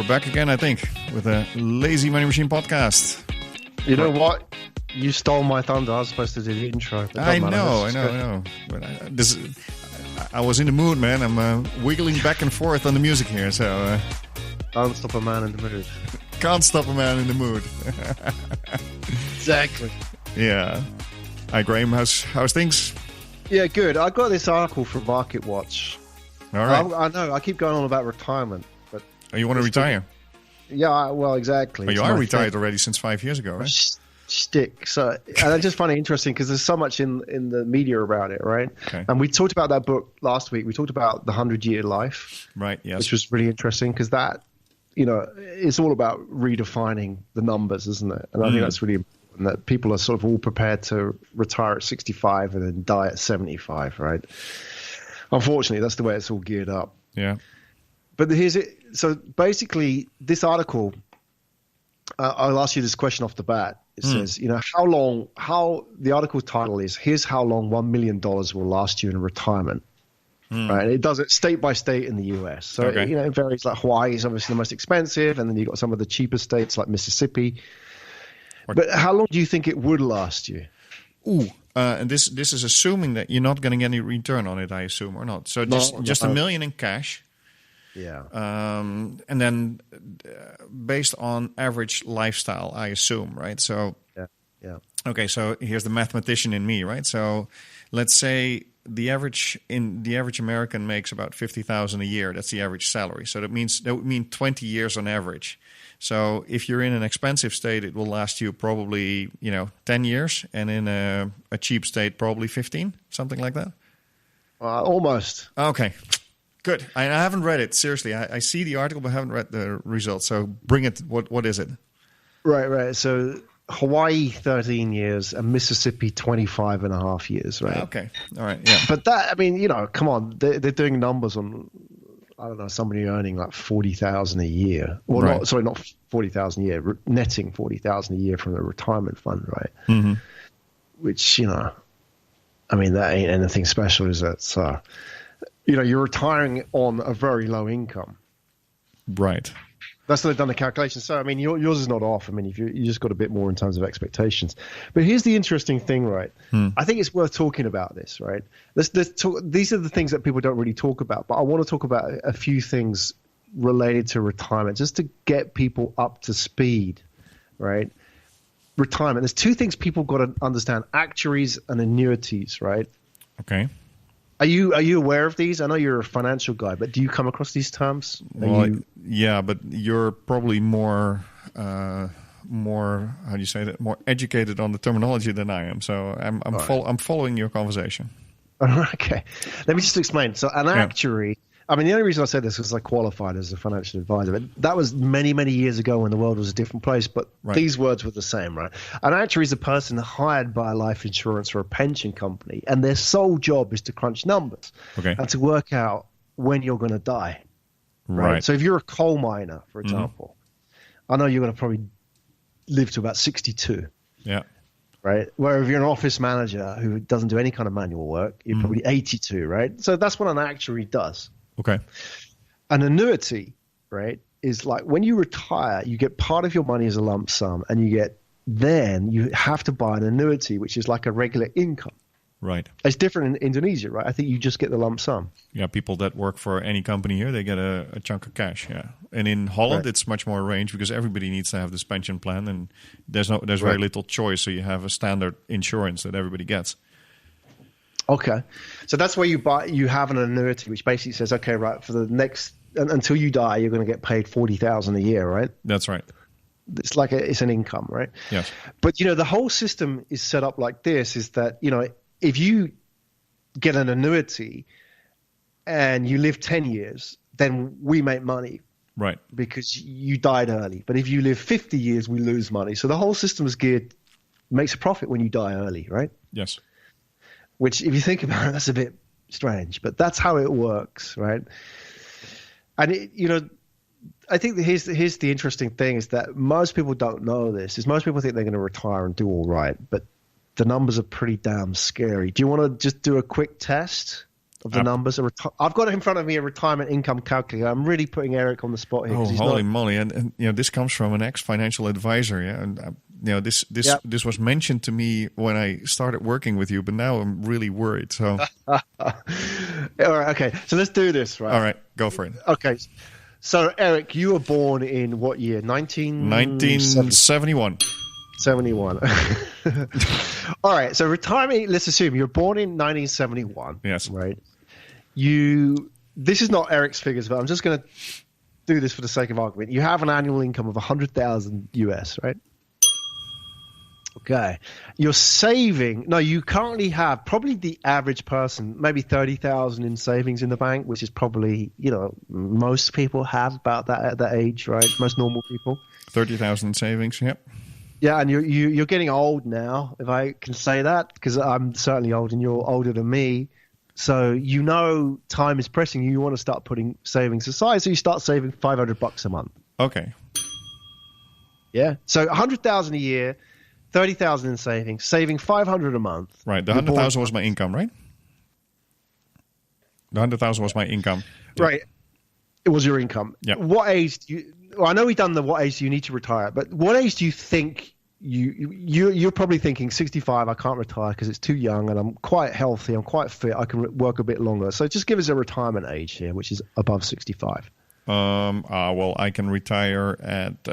back again, I think, with a Lazy Money Machine podcast. You know what? You stole my thunder. I was supposed to do the intro. I know. But I was in the mood, man. I'm wiggling back and forth on the music here, so... Don't stop a man in the mood. Can't stop a man in the mood. Exactly. Yeah. Hi, Graham. How's things? Yeah, good. I got this article from Market Watch. All right. I know. I keep going on about retirement, but... Oh, you want to retire? Yeah, well, exactly. But you are retired already since 5 years ago, right? Stick. So, and I just find it interesting because there's so much in the media about it, right? Okay. And we talked about that book last week. We talked about the 100-year life, right? Yes, which was really interesting because that, it's all about redefining the numbers, isn't it? And I think that's really important. That people are sort of all prepared to retire at 65 and then die at 75, right? Unfortunately, that's the way it's all geared up. Yeah. But here's it. So basically, this article, I'll ask you this question off the bat. It says, how the article title is, here's how long $1 million will last you in retirement. Right? And it does it state by state in the US. So, okay. It varies. Like Hawaii is obviously the most expensive. And then you've got some of the cheaper states like Mississippi. But how long do you think it would last you? And this is assuming that you're not getting any return on it, I assume, or not. So just $1 million in cash. Yeah. And then based on average lifestyle, I assume, right? So yeah. Okay, so here's the mathematician in me, right? So let's say the average American makes about $50,000 a year. That's the average salary. So that would mean 20 years on average. So if you're in an expensive state, it will last you probably 10 years, and in a cheap state, probably 15, something like that. Almost. Okay. Good. I haven't read it. Seriously, I see the article, but haven't read the results. So bring it. What is it? Right. So Hawaii, 13 years, and Mississippi, 25 and a half years, right? Okay. All right. Yeah. But that, come on. They're doing numbers on, I don't know, somebody earning like $40,000 a year. Well, right. not $40,000 a year, netting $40,000 a year from the retirement fund, right? Mm-hmm. Which, that ain't anything special, is it? So... you're retiring on a very low income. Right. That's what they've done the calculation. So, yours is not off. You just got a bit more in terms of expectations. But here's the interesting thing, right? I think it's worth talking about this, right? Let's talk. These are the things that people don't really talk about. But I want to talk about a few things related to retirement, just to get people up to speed, right? Retirement. There's two things people got to understand: actuaries and annuities, right? Okay. Are you aware of these? I know you're a financial guy, but do you come across these terms? Yeah, but you're probably more how do you say that? More educated on the terminology than I am. So I'm following your conversation. Okay, let me just explain. So an actuary. The only reason I said this is I qualified as a financial advisor, but that was many, many years ago when the world was a different place. But these words were the same, right? An actuary is a person hired by a life insurance or a pension company, and their sole job is to crunch numbers and to work out when you're going to die. Right. So if you're a coal miner, for example, I know you're going to probably live to about 62. Yeah. Right. Where if you're an office manager who doesn't do any kind of manual work, you're probably 82. Right. So that's what an actuary does. Okay. An annuity, right, is like when you retire, you get part of your money as a lump sum, and then you have to buy an annuity, which is like a regular income. Right. It's different in Indonesia, right? I think you just get the lump sum. Yeah, people that work for any company here, they get a chunk of cash. Yeah, and in Holland, it's much more arranged because everybody needs to have this pension plan, and there's very little choice. So you have a standard insurance that everybody gets. Okay, so that's where you have an annuity, which basically says, okay, right, for the next until you die, you're going to get paid $40,000 a year, right? That's right. It's like it's an income, right? Yes. But the whole system is set up like this: is that if you get an annuity and you live 10 years, then we make money, right? Because you died early. But if you live 50 years, we lose money. So the whole system is makes a profit when you die early, right? Yes. Which, if you think about it, that's a bit strange, but that's how it works, right? And I think here's the interesting thing is that most people don't know this. Is most people think they're going to retire and do all right, but the numbers are pretty damn scary. Do you want to just do a quick test? of the numbers. I've got in front of me a retirement income calculator. I'm really putting Erik on the spot here. Oh, holy moly! And this comes from an ex-financial advisor. Yeah, and this was mentioned to me when I started working with you, but now I'm really worried. So, all right, okay. So let's do this, right? All right, go for it. Okay. So, Erik, you were born in what year? 1971. 71. All right. So retirement, let's assume you're born in 1971. Yes. Right. This is not Erik's figures, but I'm just going to do this for the sake of argument. You have an annual income of 100,000 US, right? Okay. You're saving. No, you currently have probably the average person, maybe 30,000 in savings in the bank, which is probably, most people have about that at that age, right? Most normal people. 30,000 savings. Yep. Yeah, and you're getting old now, if I can say that, because I'm certainly old and you're older than me. So time is pressing. You want to start putting savings aside, so you start saving $500 a month. Okay. Yeah. So 100,000 a year, 30,000 in savings, saving 500 a month. Right. The 100,000 was my income, right? The 100,000 was my income. Right. It was your income. Yeah. What age do you? Well, I know we've done what age do you need to retire, but what age do you think you're probably thinking 65? I can't retire because it's too young, and I'm quite healthy. I'm quite fit. I can work a bit longer. So just give us a retirement age here, which is above 65. Well, I can retire at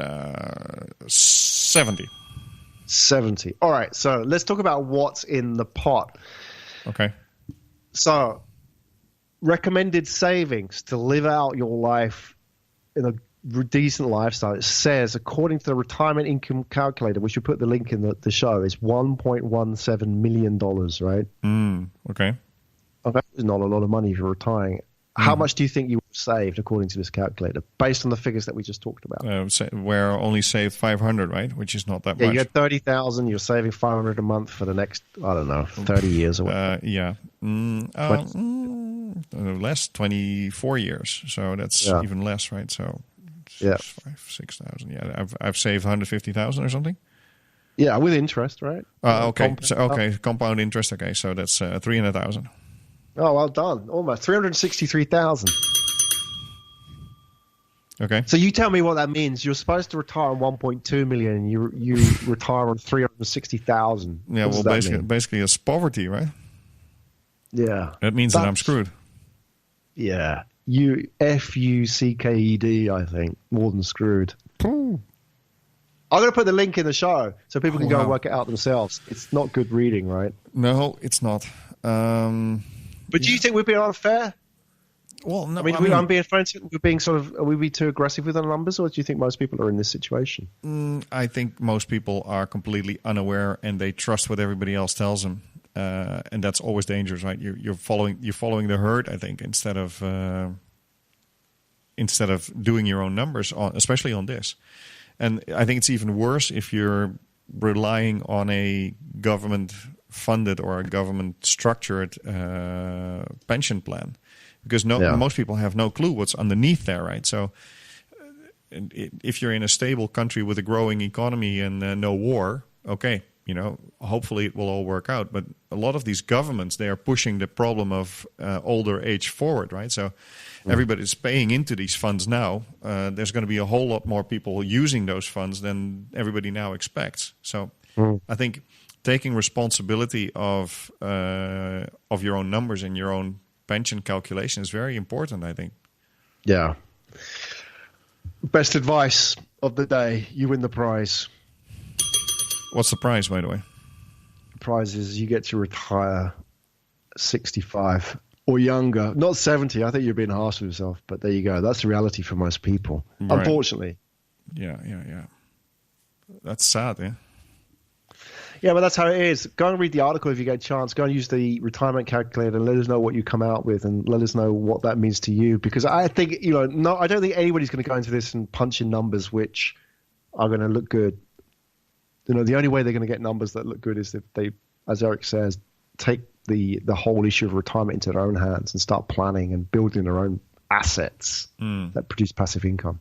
70. 70. All right. So let's talk about what's in the pot. Okay. So recommended savings to live out your life in a decent lifestyle. It says, according to the retirement income calculator, which we put the link in the show, is $1.17 million, right? Okay. Okay. It's not a lot of money if you're retiring. How much do you think you saved according to this calculator, based on the figures that we just talked about? Where I only saved 500, right? Which is not that much. Yeah, you had 30,000. You're saving 500 a month for the next, 30 years or whatever. Yeah. Less, 24 years. So that's even less, right? So 6,000. Yeah, I've saved 150,000 or something. Yeah, with interest, right? Okay. Compound interest. Okay, so that's 300,000. Oh, well done. Almost 363,000. Okay. So you tell me what that means. You're supposed to retire on 1.2 million. And you retire on 360,000. Yeah. Well, basically, it's poverty, right? Yeah. That means that I'm screwed. Yeah. FUCKED, I think, more than screwed. I'm going to put the link in the show so people can go and work it out themselves. It's not good reading, right? No, it's not. But do you think we're being unfair? Well, no. I'm being friends. We're being are we being too aggressive with our numbers, or do you think most people are in this situation? I think most people are completely unaware and they trust what everybody else tells them, and that's always dangerous, right? You're following the herd, I think, instead of doing your own numbers, especially on this. And I think it's even worse if you're relying on a government-funded or a government-structured pension plan, because most people have no clue what's underneath there, right? So if you're in a stable country with a growing economy and no war, okay, hopefully it will all work out. But a lot of these governments, they are pushing the problem of older age forward, right? So everybody's paying into these funds now. There's going to be a whole lot more people using those funds than everybody now expects. So I think taking responsibility of your own numbers and your own pension calculation is very important, I think. Yeah. Best advice of the day. You win the prize. What's the prize, by the way? The prize is you get to retire 65 or younger. Not 70. I think you're being harsh with yourself, but there you go. That's the reality for most people, unfortunately. Yeah. That's sad, yeah. Yeah, but that's how it is. Go and read the article if you get a chance. Go and use the retirement calculator and let us know what you come out with, and let us know what that means to you. Because I think, I don't think anybody's going to go into this and punch in numbers which are going to look good. The only way they're going to get numbers that look good is if they, as Erik says, take the whole issue of retirement into their own hands and start planning and building their own assets that produce passive income.